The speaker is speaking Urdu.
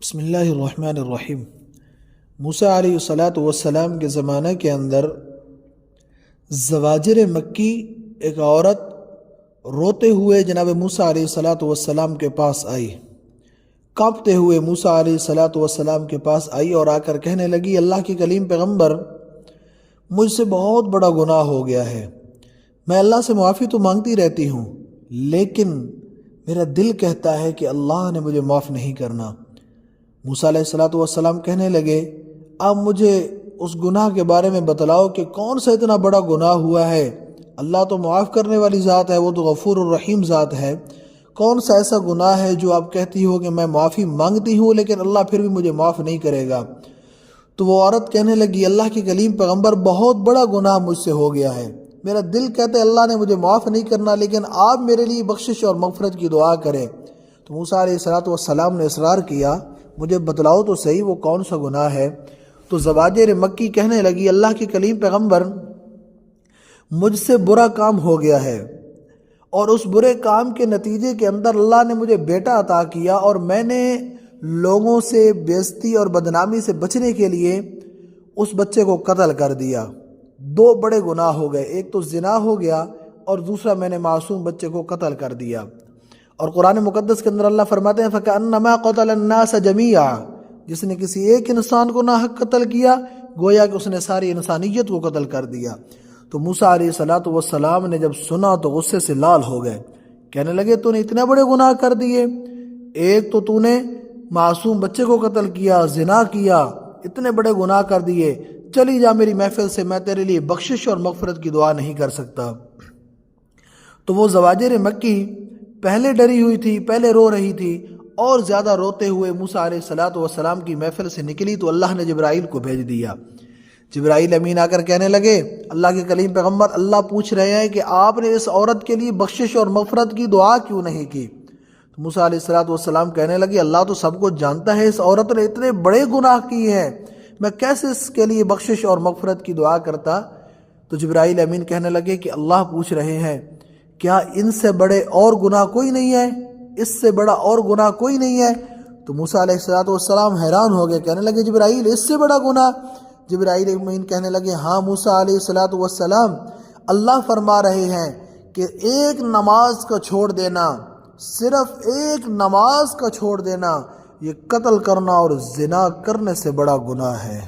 بسم اللہ الرحمن الرحیم۔ موسیٰ علیہ السلام کے زمانہ کے اندر زواجر مکی ایک عورت روتے ہوئے جناب موسیٰ علیہ السلام کے پاس آئی، کانپتے ہوئے موسیٰ علیہ السلام کے پاس آئی اور آ کر کہنے لگی، اللہ کے کلیم پیغمبر، مجھ سے بہت بڑا گناہ ہو گیا ہے، میں اللہ سے معافی تو مانگتی رہتی ہوں لیکن میرا دل کہتا ہے کہ اللہ نے مجھے معاف نہیں کرنا۔ موسیٰ علیہ السلام کہنے لگے، اب مجھے اس گناہ کے بارے میں بتلاؤ کہ کون سا اتنا بڑا گناہ ہوا ہے؟ اللہ تو معاف کرنے والی ذات ہے، وہ تو غفور الرحیم ذات ہے، کون سا ایسا گناہ ہے جو آپ کہتی ہو کہ میں معافی مانگتی ہوں لیکن اللہ پھر بھی مجھے معاف نہیں کرے گا؟ تو وہ عورت کہنے لگی، اللہ کے کلیم پیغمبر، بہت بڑا گناہ مجھ سے ہو گیا ہے، میرا دل کہتا ہے اللہ نے مجھے معاف نہیں کرنا، لیکن آپ میرے لیے بخشش اور مغفرت کی دعا کریں۔ تو موسیٰ علیہ السلام نے اصرار کیا، مجھے بتلاؤ تو صحیح وہ کون سا گناہ ہے؟ تو زواجر مکی کہنے لگی، اللہ کے کلیم پیغمبر، مجھ سے برا کام ہو گیا ہے اور اس برے کام کے نتیجے کے اندر اللہ نے مجھے بیٹا عطا کیا اور میں نے لوگوں سے بے عزتی اور بدنامی سے بچنے کے لیے اس بچے کو قتل کر دیا۔ دو بڑے گناہ ہو گئے، ایک تو زنا ہو گیا اور دوسرا میں نے معصوم بچے کو قتل کر دیا۔ اور قرآن مقدس کے اندر اللہ فرماتے ہیں، فَكَأَنَّمَا قَتَلَ النَّاسَ جَمِيعًا، جس نے کسی ایک انسان کو ناحق قتل کیا گویا کہ اس نے ساری انسانیت کو قتل کر دیا۔ تو موسیٰ علیہ السلام نے جب سنا تو غصے سے لال ہو گئے، کہنے لگے، تو نے اتنے بڑے گناہ کر دیے، ایک تو نے معصوم بچے کو قتل کیا، زنا کیا، اتنے بڑے گناہ کر دیے، چلی جا میری محفل سے، میں تیرے لیے بخشش اور مغفرت کی دعا نہیں کر سکتا۔ تو وہ زواجر مکی پہلے ڈری ہوئی تھی، پہلے رو رہی تھی، اور زیادہ روتے ہوئے موسیٰ علیہ السلام کی محفل سے نکلی تو اللہ نے جبرائیل کو بھیج دیا۔ جبرائیل امین آ کر کہنے لگے، اللہ کے کلیم پیغمبر، اللہ پوچھ رہے ہیں کہ آپ نے اس عورت کے لیے بخشش اور مغفرت کی دعا کیوں نہیں کی؟ تو موسیٰ علیہ السلام کہنے لگے، اللہ تو سب کچھ جانتا ہے، اس عورت نے اتنے بڑے گناہ کیے ہیں، میں کیسے اس کے لیے بخشش اور مغفرت کی دعا کرتا؟ تو جبرائیل امین کہنے لگے کہ اللہ پوچھ رہے ہیں، کیا ان سے بڑے اور گناہ کوئی نہیں ہے؟ اس سے بڑا اور گناہ کوئی نہیں ہے؟ تو موسیٰ علیہ السلام حیران ہو گئے، کہنے لگے، جبرائیل، اس سے بڑا گناہ؟ جبرائیل امین کہنے لگے، ہاں موسیٰ علیہ السلام، اللہ فرما رہے ہیں کہ ایک نماز کا چھوڑ دینا، صرف ایک نماز کا چھوڑ دینا، یہ قتل کرنا اور زنا کرنے سے بڑا گناہ ہے۔